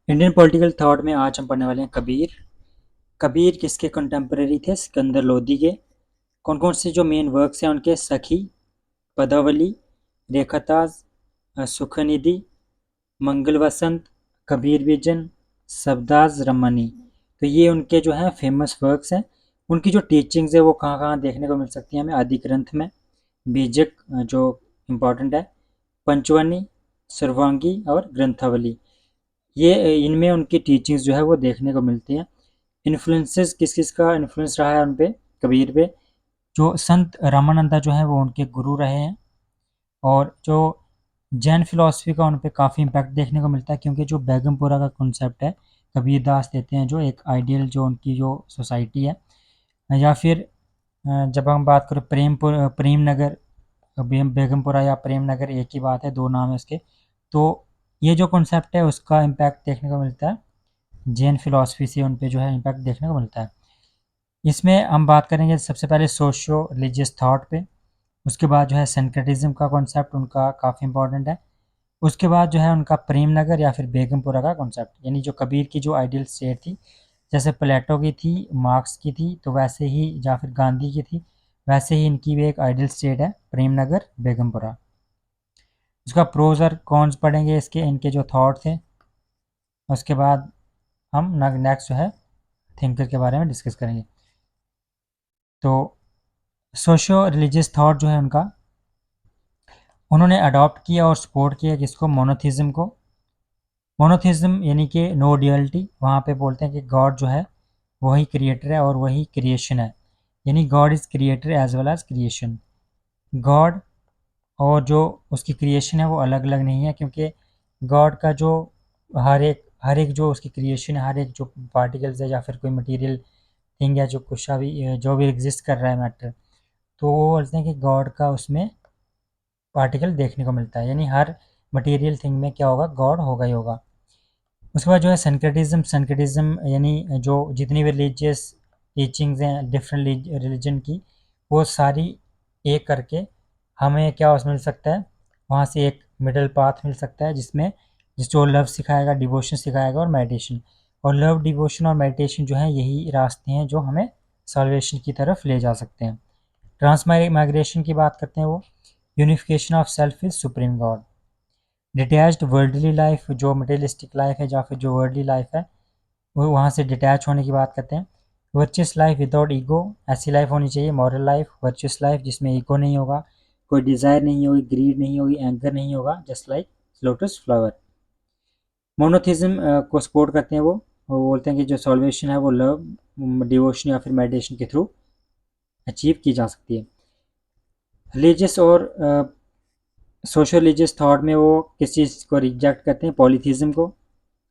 Indian political thought में आज हम पढ़ने वाले हैं कबीर। कबीर किसके कंटेम्पररी थे? सिकंदर लोदी के। कौन कौन से जो मेन वर्क्स हैं उनके? सखी, पदावली, रेखाताज, सुखनिधि, मंगल वसंत, कबीर विजन, शबदाज रमनी। तो ये उनके जो हैं फेमस वर्क्स हैं। उनकी जो टीचिंग्स है वो कहाँ कहाँ देखने को मिल सकती हैं हमें? आदि ग्रंथ में, बीजक जो इम्पोर्टेंट है, पंचवनी, सर्वांगी और ग्रंथावली। ये इनमें उनकी टीचिंग्स जो है वो देखने को मिलती हैं। इन्फ्लुएंसेस किस किस का इन्फ्लुएंस रहा है उन पे? कबीर पे जो संत रामानंदा जो है वो उनके गुरु रहे हैं। और जो जैन फिलॉसफी का उन पे काफ़ी इम्पैक्ट देखने को मिलता है, क्योंकि जो बेगमपुरा का कॉन्सेप्ट है कबीर दास देते हैं, जो एक आइडियल जो उनकी जो सोसाइटी है। या फिर जब हम बात करें प्रेम नगर, बेगमपुरा या प्रेम नगर एक ही बात है, दो नाम है उसके। तो ये जो कॉन्सेप्ट है उसका इम्पैक्ट देखने को मिलता है जैन फिलॉसफी से, उन पे जो है इम्पैक्ट देखने को मिलता है। इसमें हम बात करेंगे सबसे पहले सोशियो रिलीजियस थॉट पे। उसके बाद जो है सेंक्रेटिज्म का कॉन्सेप्ट उनका काफ़ी इंपॉर्टेंट है। उसके बाद जो है उनका प्रेम नगर या फिर बेगमपुरा का कॉन्सेप्ट, यानी जो कबीर की जो आइडियल स्टेट थी, जैसे प्लेटो की थी, मार्क्स की थी, तो वैसे ही या फिर गांधी की थी, वैसे ही इनकी भी एक आइडियल स्टेट है प्रेम नगर बेगमपुरा। उसका प्रोज और कॉन्स पढ़ेंगे इसके, इनके जो थॉट थे। उसके बाद हम नेक्स्ट जो है थिंकर के बारे में डिस्कस करेंगे। तो सोशियो रिलीजियस थॉट जो है उनका, उन्होंने अडॉप्ट किया और सपोर्ट किया किसको? मोनोथिज्म को। मोनोथिज्म यानी कि नो ड्यूअलिटी। वहाँ पे बोलते हैं कि गॉड जो है वही क्रिएटर है और वही क्रिएशन है, यानी God is creator as well as creation. God और जो उसकी क्रिएशन है वो अलग अलग नहीं है, क्योंकि गॉड का जो हर एक जो उसकी क्रिएशन है, हर एक जो पार्टिकल्स है या फिर कोई मटेरियल थिंग है, जो कुछ भी जो भी एग्जिस्ट कर रहा है मैटर, तो वो बोलते हैं कि गॉड का उसमें पार्टिकल देखने को मिलता है, यानी हर मटेरियल थिंग में क्या होगा? गॉड होगा ही होगा। उसके बाद जो है सनक्रेटिज्म यानी जो जितनी भी रिलीजियस टीचिंग्स हैं डिफरेंट रिलीजन की, वो सारी एक करके हमें क्या मिल सकता है? वहाँ से एक मिडल पाथ मिल सकता है, जिस जो लव सिखाएगा, डिवोशन सिखाएगा और मेडिटेशन। और लव, डिवोशन और मेडिटेशन जो है यही रास्ते हैं जो हमें सॉल्वेशन की तरफ ले जा सकते हैं। ट्रांसमाइग्रेशन की बात करते हैं वो, unification of self is supreme God. Detached worldly life, जो मटेरियलिस्टिक लाइफ है या फिर जो वर्ल्डली लाइफ है, वो वहाँ से डिटैच होने की बात करते हैं। वर्चुअस लाइफ विदाउट ईगो, ऐसी लाइफ होनी चाहिए मॉरल लाइफ, वर्चुअस लाइफ जिसमें ईगो नहीं होगा, कोई डिज़ायर नहीं होगी, ग्रीड नहीं होगी, एंगर नहीं होगा, just like lotus flower. Monotheism को सपोर्ट करते हैं वो बोलते हैं कि जो सॉल्वेशन है वो लव, डिवोशन या फिर मेडिटेशन के थ्रू अचीव की जा सकती है। रिलीजियस और सोशल रिलीजियस थॉट में वो किस चीज़ को रिजेक्ट करते हैं? पॉलीथिज्म को,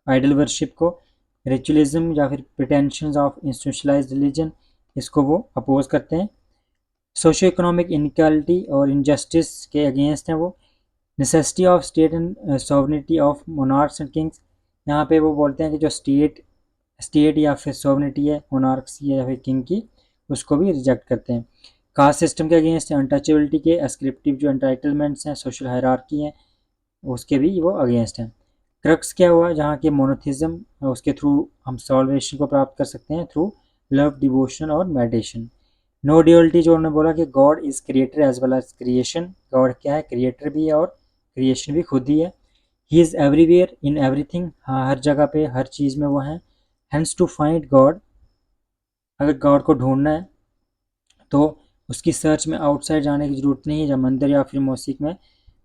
आइडल वर्शिप को, रिचुअलिज्म या फिर प्रिटेंशंस ऑफ इंस्टीट्यूशनलाइज्ड रिलीजन, इसको वो अपोज करते हैं। सोशो इकोनॉमिक इनक्वालिटी और इनजस्टिस के अगेंस्ट हैं वो। Necessity of state and sovereignty of monarchs and Kings, यहाँ पे वो बोलते हैं कि जो स्टेट या फिर सॉवरेनिटी है मोनार्क्स की या फिर किंग की, उसको भी रिजेक्ट करते हैं। कास्ट सिस्टम के अगेंस्ट है, अनटचेबिलिटी के, एस्क्रिप्टिव जो एंटाइटलमेंट्स हैं, सोशल हायरार्की हैं, उसके भी वो अगेंस्ट हैं। क्रक्स क्या हुआ? जहाँ के मोनोथिज्म, उसके थ्रू हम सॉल्वेशन को प्राप्त कर सकते हैं थ्रू लव, डिवोशन और मेडिटेशन। नो ड्यूअलिटी, जो उन्होंने बोला कि God is creator as well as creation. God क्या है? क्रिएटर भी है और क्रिएशन भी खुद ही है। He is everywhere in everything, हाँ हर जगह पे हर चीज़ में वो हैं। हेंस टू फाइंड गॉड, अगर गॉड को ढूंढना है तो उसकी सर्च में आउटसाइड जाने की ज़रूरत नहीं है, जब मंदिर या फिर मौसीक में।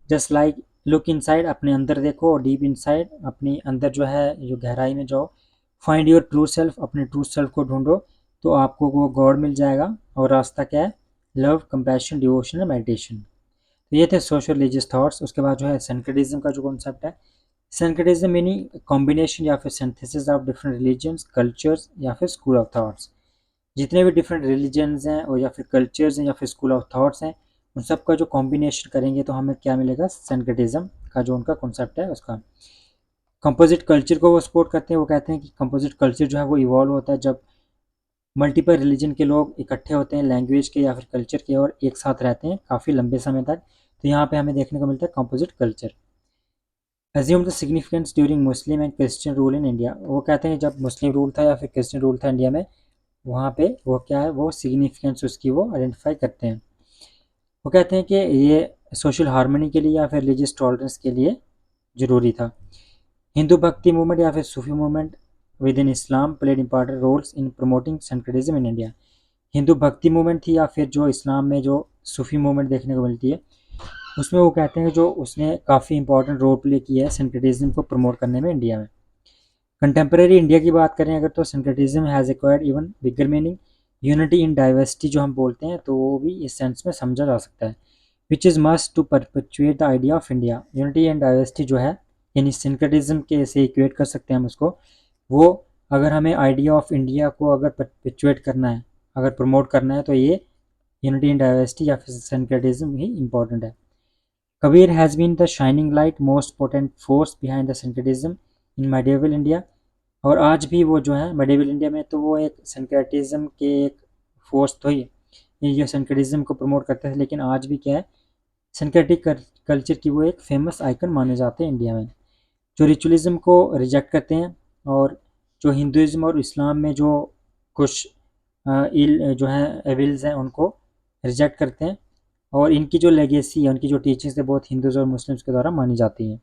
जस्ट लाइक लुक इनसाइड, अपने अंदर देखो, और डीप इनसाइड, अपनी अंदर जो है जो गहराई में जाओ। फाइंड योर ट्रू सेल्फ, अपने ट्रू सेल्फ को ढूंढो, तो आपको वो गॉड मिल जाएगा। और रास्ता क्या है? लव, कंपैशन, डिवोशन और मेडिटेशन। तो ये थे सोशल रिलीजियस थॉट्स। उसके बाद जो है सेंक्रेटिज्म का जो कॉन्सेप्ट है, सेंक्रेटिज्म मीनिंग कॉम्बिनेशन या फिर synthesis of different religions, cultures या फिर स्कूल ऑफ थॉट्स। जितने भी डिफरेंट रिलीजन्स हैं और या फिर कल्चर्स हैं या फिर स्कूल ऑफ थॉट्स हैं, उन सब का जो कॉम्बिनेशन करेंगे तो हमें क्या मिलेगा? सेंक्रेटिज्म का जो उनका कॉन्सेप्ट है उसका। कंपोजिट कल्चर को वो सपोर्ट करते हैं। वो कहते हैं कि कंपोजिट कल्चर जो है वो इवॉल्व होता है जब मल्टीपल रिलीजन के लोग इकट्ठे होते हैं, लैंग्वेज के या फिर कल्चर के, और एक साथ रहते हैं काफ़ी लंबे समय तक। तो यहाँ पे हमें देखने को मिलता है composite culture. Assume the significance during Muslim and Christian rule in India. वो कहते हैं कि जब मुस्लिम रूल था या फिर क्रिश्चियन रूल था इंडिया में, वहाँ पे वो क्या है, वो सिग्निफिकेंस उसकी वो आइडेंटिफाई करते हैं। वो कहते हैं कि ये सोशल हार्मनी के लिए या फिर रिलीजियस टॉलरेंस के लिए ज़रूरी था। हिंदू भक्ति मूवमेंट या फिर Sufi movement with in Islam played important roles in promoting syncretism in India. Hindu bhakti movement थी या फिर जो इस्लाम में जो सूफी मूवमेंट देखने को मिलती है, उसमें वो कहते हैं कि जो उसने काफ़ी इंपॉर्टेंट रोल प्ले किया है सिंक्रेटिज्म को प्रमोट करने में इंडिया में। कंटेम्प्रेरी इंडिया की बात करें अगर, तो syncretism has acquired even bigger meaning, unity in diversity जो हम बोलते हैं, तो वो भी इस सेंस में समझा जा सकता है। Which is must to perpetuate the idea of India. Unity and diversity जो है, यानी सिंक्रेटिज्म के से इक्वेट कर सकते हैं हम उसको। वो अगर हमें आइडिया ऑफ इंडिया को अगर परपेचुएट करना है, अगर प्रमोट करना है, तो ये यूनिटी इन डाइवर्सिटी या फिर सिंक्रेटिज्म ही इंपॉर्टेंट है। Kabir has been the shining light most potent force behind the syncretism in medieval India. और आज भी वो जो है मेडिएवल इंडिया में, तो वो एक सिंक्रेटिज्म के एक फोर्स तो ही ये सिंक्रेटिज्म को प्रमोट करते थे, लेकिन आज भी क्या है, सिंक्रेटिक कल्चर की वो एक फेमस आइकन माने जाते हैं इंडिया में। जो रिचुअलिज्म को रिजेक्ट करते हैं और जो हिंदुज़म और इस्लाम में जो कुछ इल जो है एविल्स हैं उनको रिजेक्ट करते हैं, और इनकी जो लेगेसी है, उनकी जो टीचिंग्स है, बहुत हिंदूज़ और मुस्लिम्स के द्वारा मानी जाती हैं।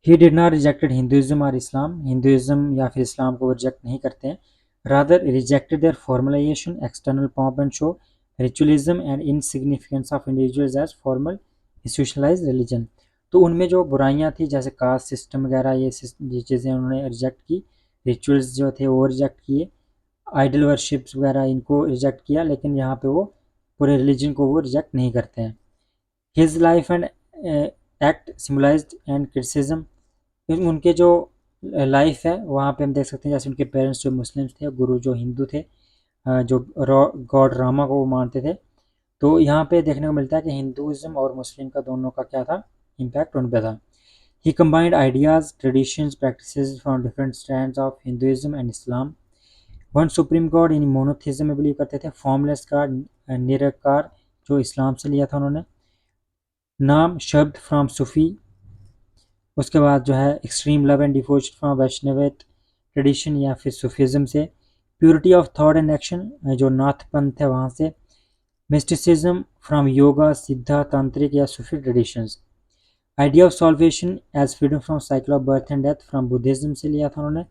He did not rejected Hinduism और इस्लाम। हिंदुज़म या फिर इस्लाम को रिजेक्ट नहीं करते हैं, rather rejected their formalisation, external pomp and show, ritualism and insignificance of individuals as formal institutionalised religion. तो उनमें जो बुराइयां थी, जैसे कास्ट सिस्टम वगैरह, ये चीज़ें उन्होंने रिजेक्ट की। रिचुअल्स जो थे वो रिजेक्ट किए, आइडल वर्शिप्स वगैरह इनको रिजेक्ट किया, लेकिन यहाँ पे वो पूरे रिलीजन को वो रिजेक्ट नहीं करते हैं। His life and act symbolized and criticism. उनके जो लाइफ है वहाँ पे हम देख सकते हैं, जैसे उनके पेरेंट्स जो मुस्लिम्स थे, गुरु जो हिंदू थे, जो गॉड रामा को वो मानते थे। तो यहाँ पे देखने को मिलता है कि हिंदुज़म और मुस्लिम का दोनों का क्या था, इम्पैक्ट उन पे था। He combined ideas, traditions, practices from different stands of Hinduism and Islam. One supreme god in monotheism में बिलीव करते थे। फॉर्मलेस गॉड, निराकार, जो इस्लाम से लिया था उन्होंने। नाम शब्द फ्रॉम सूफी। उसके बाद जो है extreme love and devotion from Vaishnavite tradition या फिर सूफिज्म से। Purity of thought and action, जो नाथ पंथ है वहाँ से। मिस्टिसिज्म फ्रॉम योगा, सिद्धा, तांत्रिक या Sufi traditions. Idea of salvation as freedom from cycle of birth and death from Buddhism से लिया था उन्होंने।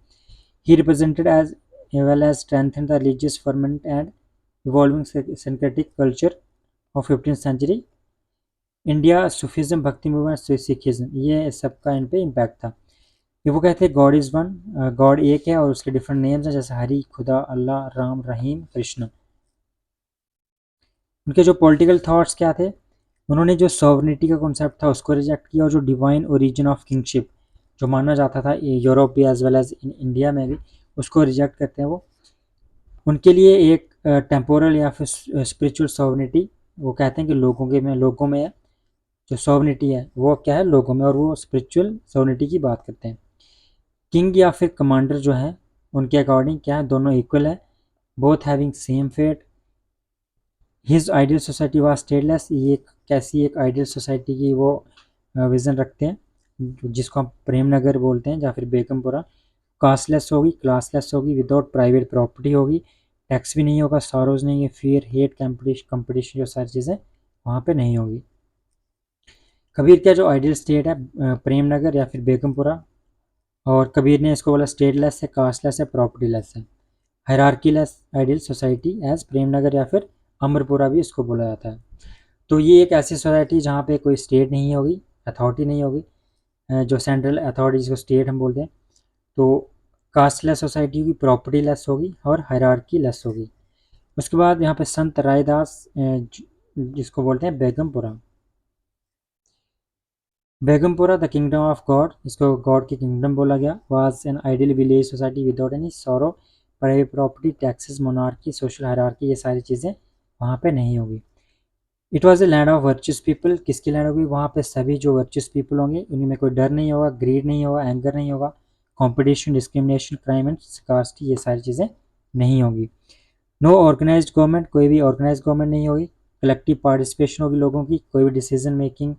He represented as well as strengthened the religious ferment and evolving syncretic culture of 15th century India. Sufism, भक्ति movement, Sikhism, ये सबका इन पे impact था। ये वो कहते हैं गॉड इज़ वन, गॉड एक है और उसके डिफरेंट नेम्स हैं, जैसे हरि, खुदा, अल्लाह, राम, रहीम, कृष्ण। उनके जो पॉलिटिकल थॉट्स क्या थे, उन्होंने जो सॉवरेनिटी का कॉन्सेप्ट था उसको रिजेक्ट किया, और जो डिवाइन ओरिजिन ऑफ किंगशिप जो माना जाता था यूरोप भी as well as in India में भी, उसको रिजेक्ट करते हैं वो। उनके लिए एक टेम्पोरल या फिर स्पिरिचुअल सॉवरेनिटी, वो कहते हैं कि लोगों में है, जो सॉवरेनिटी है वो क्या है, लोगों में, और वो स्पिरिचुअल सॉवरेनिटी की बात करते हैं। किंग या फिर कमांडर जो है, उनके अकॉर्डिंग क्या है, दोनों इक्वल है, both having same fate. His ideal society was stateless. ये कैसी एक आइडियल सोसाइटी की वो विज़न रखते हैं, जिसको हम प्रेम नगर बोलते हैं या फिर बेगमपुरा। कास्टलेस होगी, क्लासलेस होगी, विदाउट प्राइवेट प्रॉपर्टी होगी, टैक्स भी नहीं होगा, सॉरोज नहीं है, फियर, हेट, कंपटीशन जो सारी चीज़ें वहाँ पे नहीं होगी। कबीर का जो आइडियल स्टेट है प्रेम नगर या फिर बेगमपुरा, और कबीर ने इसको बोला स्टेटलेस है, कास्टलेस है, प्रॉपर्टी लेस है। हायरार्कीलेस ideal society as Prem Nagar या फिर अमरपुरा भी इसको बोला जाता है। तो ये एक ऐसी सोसाइटी जहाँ पे कोई स्टेट नहीं होगी, अथॉरिटी नहीं होगी, जो सेंट्रल अथॉरिटी जिसको स्टेट हम बोलते हैं। तो कास्टलेस सोसाइटी होगी, प्रॉपर्टी लेस होगी और हायरार्की लेस होगी। उसके बाद यहाँ पे संत रायदास, जिसको बोलते हैं Begampura. Begampura the kingdom of God, इसको गॉड की किंगडम बोला गया। Was an ideal village society without any sorrow, private property, taxes, monarchy, social hierarchy, ये सारी चीज़ें वहाँ पे नहीं होगी। It was a land of virtuous people. किसकी लैंड होगी, वहाँ पे सभी जो वर्चुअस पीपल होंगे उनमें कोई डर नहीं होगा, ग्रीड नहीं होगा, एंगर नहीं होगा, competition, discrimination, crime and scarcity, ये सारी चीज़ें नहीं होगी। नो ऑर्गेनाइज्ड गवर्नमेंट, कोई भी ऑर्गेनाइज्ड गवर्नमेंट नहीं होगी। कलेक्टिव पार्टिसिपेशन होगी लोगों की, कोई भी डिसीजन मेकिंग,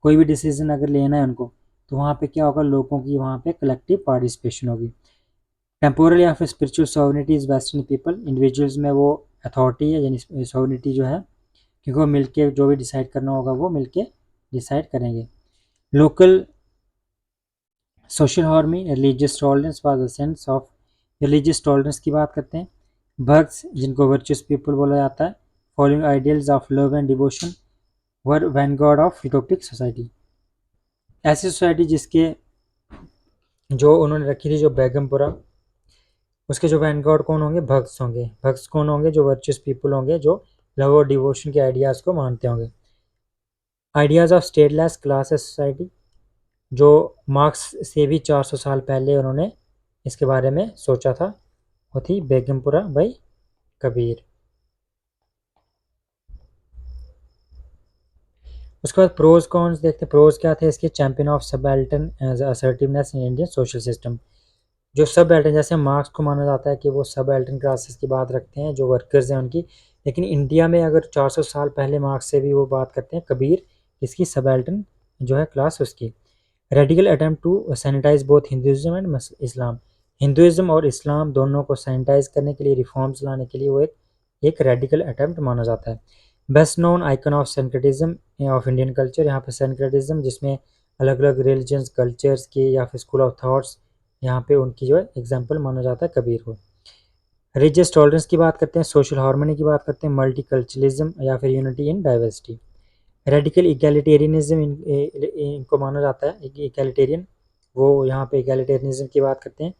कोई भी डिसीजन अगर लेना है उनको, तो वहाँ पे क्या होगा, लोगों की वहाँ पे कलेक्टिव पार्टिसिपेशन होगी। टेम्पोरल या फिर spiritual sovereignty is vest in people, individuals में वो अथॉरिटी है, यानी सॉवरेनिटी जो है, क्योंकि वो मिलके जो भी डिसाइड करना होगा वो मिलके डिसाइड करेंगे। Local social harmony, religious tolerance was the sense of, religious tolerance की बात करते हैं। भक्स जिनको वर्चुअस पीपल बोला जाता है, following ideals of love and devotion were Vanguard of utopic society, ऐसी सोसाइटी जिसके जो उन्होंने रखी थी जो बेगमपुरा, उसके जो वैनगार्ड कौन होंगे, भक्स होंगे। भक्स कौन होंगे, जो वर्चुअस पीपल होंगे, जो लव और डिवोशन के आइडियाज़ को मानते होंगे। Ideas of stateless classes society, जो मार्क्स से भी 400 साल पहले उन्होंने इसके बारे में सोचा था, वो थी बेगमपुरा बाई कबीर। उसके बाद प्रोज कॉन्स देखते हैं। प्रोज क्या थे इसके, champion of subaltern assertiveness in Indian social system, जो सबल्टन, जैसे मार्क्स को माना जाता है कि वो सबल्टन क्लासेस की बात रखते हैं, जो वर्कर्स हैं उनकी, लेकिन इंडिया में अगर 400 साल पहले मार्क्स से भी वो बात करते हैं, कबीर इसकी सबल्टन जो है क्लास उसकी। Radical attempt to sanitise both Hinduism and Islam, Hinduism और इस्लाम दोनों को सैनिटाइज करने के लिए, रिफॉर्म्स लाने के लिए वो एक रेडिकल अटेम्प्ट माना जाता है। Best known icon of syncretism of Indian culture, यहाँ पे सैनक्रेटिज्म जिसमें अलग अलग रिलीजन्स कल्चर्स के या फिर स्कूल ऑफ थॉट्स, यहाँ पे उनकी जो है एग्जाम्पल माना जाता है कबीर को। रिलीजियस टॉलरेंस की बात करते हैं, सोशल हार्मनी की बात करते हैं, मल्टीकल्चरलिज्म या फिर यूनिटी इन डाइवर्सिटी। रेडिकल इक्वालिटेरियनिज्म इनको माना जाता है, इक्वालिटेरियन, वो यहाँ पे इक्वालिटेरियनिज्म की बात करते हैं,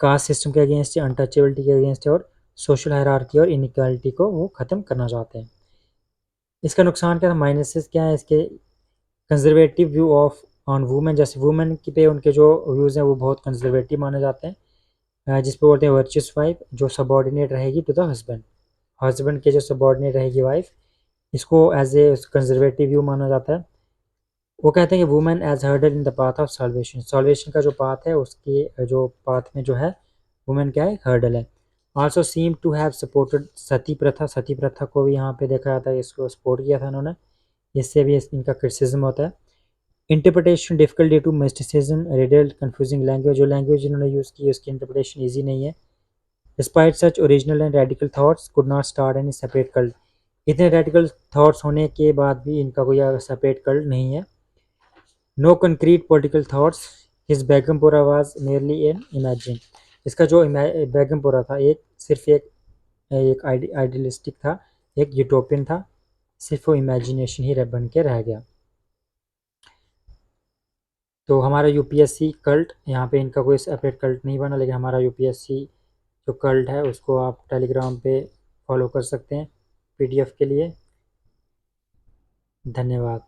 कास्ट सिस्टम के अगेंस्ट है, अनटचेबिलिटी के अगेंस्ट है, और सोशल हायरार्की और इनइक्वालिटी को वो ख़त्म करना चाहते हैं। इसका नुकसान क्या था, माइनसेस क्या है इसके, conservative view of on women, जैसे वुमेन की पे उनके जो व्यूज़ हैं वो बहुत कंजर्वेटिव माने जाते हैं, जिस पे बोलते हैं वर्चुअस वाइफ, जो सबॉर्डिनेट रहेगी टू द हस्बैंड, हस्बैंड के जो सबॉर्डिनेट रहेगी वाइफ, इसको एज ए कंजर्वेटिव व्यू माना जाता है। वो कहते हैं कि women as hurdle in the path of salvation, salvation का जो पाथ है उसके जो पाथ में जो है वुमेन क्या है, हर्डल है। Also seem to have supported sati प्रथा, सती प्रथा को भी यहाँ पे देखा जाता है, इसको सपोर्ट किया था उन्होंने, इससे भी इनका क्रिटिसिज्म होता है। Interpretation difficult due to mysticism, riddled confusing language, जो लैंग्वेज इन्होंने यूज़ की उसकी इंटरप्रिटेशन ईजी नहीं है। Despite such original and radical thoughts could not start any separate cult, इतने रेडिकल थाट्स होने के बाद भी इनका कोई सेपरेट कल्ट नहीं है। No concrete political thoughts, his Begampura was merely an imagine, इसका जो बेगमपुरा था एक सिर्फ एक आइडियलिस्टिक था, एक यूटोपियन था, सिर्फ वो इमेजिनेशन ही बन के रह गया। तो हमारा यूपीएससी कल्ट, यहाँ पे इनका कोई सेपरेट कल्ट नहीं बना, लेकिन हमारा यूपीएससी जो कल्ट है उसको आप टेलीग्राम पे फॉलो कर सकते हैं पीडीएफ के लिए। धन्यवाद।